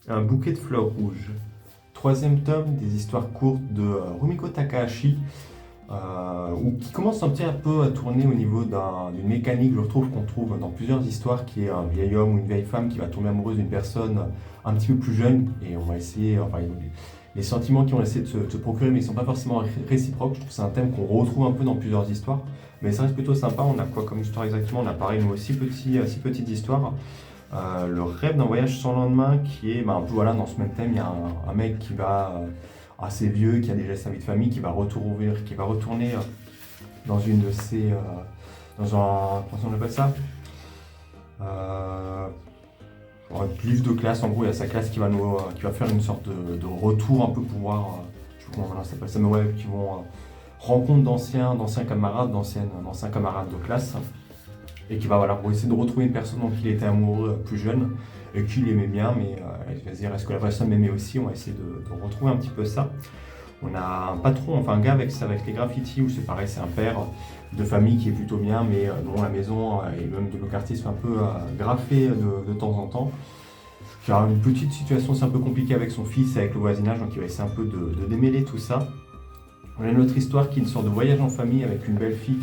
Un bouquet de fleurs rouges. Troisième tome des histoires courtes de Rumiko Takahashi, qui commence un petit peu à tourner au niveau d'une mécanique, je trouve, qu'on trouve dans plusieurs histoires, qui est un vieil homme ou une vieille femme qui va tomber amoureuse d'une personne un petit peu plus jeune, et on va essayer, enfin, les sentiments qu'ils vont essayer de se procurer, mais ils ne sont pas forcément réciproques. Je trouve que c'est un thème qu'on retrouve un peu dans plusieurs histoires, mais ça reste plutôt sympa. On a quoi comme histoire exactement? On a pareil, nous, six petites histoires. Le rêve d'un voyage sans lendemain qui est un peu voilà, dans ce même thème. Il y a un mec qui va assez vieux, qui a déjà sa vie de famille, qui va retourner dans une de ses. Dans un. Comment on appelle ça? Un livre de classe, en gros, il y a sa classe qui va faire une sorte de retour un peu pour voir. Je sais pas comment ça s'appelle ça, mais ouais, qui vont rencontre d'anciens d'anciens camarades de classe et qui va voilà, pour essayer de retrouver une personne dont il était amoureux plus jeune et qu'il aimait bien, mais il va se dire est-ce que la personne m'aimait aussi? On va essayer de retrouver un petit peu ça. On a un patron, enfin un gars avec les graffitis où c'est pareil, c'est un père de famille qui est plutôt bien, mais dont la maison et même de nos quartiers sont un peu graffés de temps en temps. Qui a une petite situation, c'est un peu compliqué avec son fils et avec le voisinage, donc il va essayer un peu de démêler tout ça. On a une autre histoire qui est une sorte de voyage en famille avec une belle fille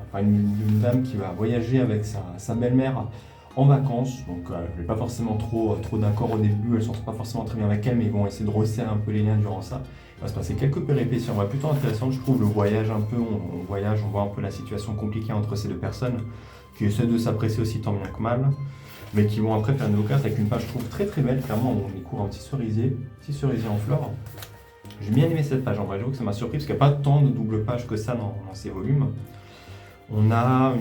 enfin une dame qui va voyager avec sa belle-mère en vacances. Donc je n'ai pas forcément trop d'accord au début, elles ne s'entendent pas forcément très bien avec elle, mais ils vont essayer de resserrer un peu les liens durant ça. Il va se passer quelques péripéties, on va plutôt intéressant, je trouve, le voyage un peu, on voyage, on voit un peu la situation compliquée entre ces deux personnes, qui essaient de s'apprécier aussi tant bien que mal, mais qui vont après faire une carte avec une page, je trouve, très très belle, clairement, on découvre un petit cerisier en fleurs. J'ai bien aimé cette page, en vrai, j'avoue que ça m'a surpris parce qu'il n'y a pas tant de double pages que ça dans ces volumes. On a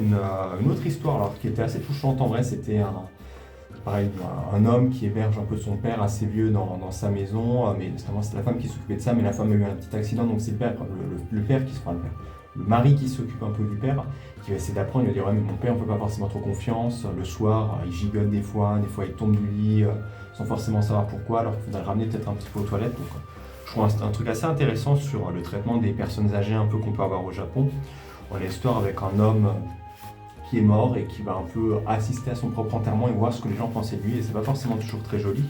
une autre histoire alors, qui était assez touchante en vrai, c'était un homme qui héberge un peu son père assez vieux dans sa maison, mais notamment c'est la femme qui s'occupait de ça, mais la femme a eu un petit accident, donc c'est le mari qui s'occupe un peu du père, qui va essayer d'apprendre, il va dire ouais mais mon père on ne fait pas forcément trop confiance, le soir il gigote des fois il tombe du lit sans forcément savoir pourquoi, alors qu'il faudrait le ramener peut-être un petit peu aux toilettes. Donc, je trouve un truc assez intéressant sur le traitement des personnes âgées un peu qu'on peut avoir au Japon. On a l'histoire avec un homme qui est mort et qui va un peu assister à son propre enterrement et voir ce que les gens pensaient de lui, et c'est pas forcément toujours très joli.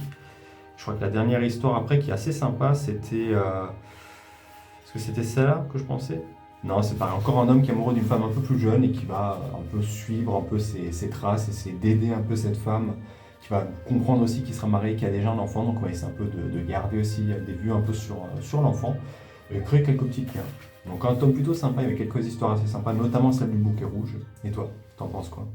Je crois que la dernière histoire après qui est assez sympa, c'était... Est-ce que c'était celle-là que je pensais? Non, c'est pareil, encore un homme qui est amoureux d'une femme un peu plus jeune et qui va un peu suivre un peu ses traces, essayer d'aider un peu cette femme, qui va comprendre aussi qu'il sera marié, qu'il a déjà un enfant, donc on va essayer un peu de garder aussi des vues un peu sur l'enfant et créer quelques petites liens. Donc un tome plutôt sympa, il y avait quelques histoires assez sympas, notamment celle du bouquet rouge. Et toi, t'en penses quoi?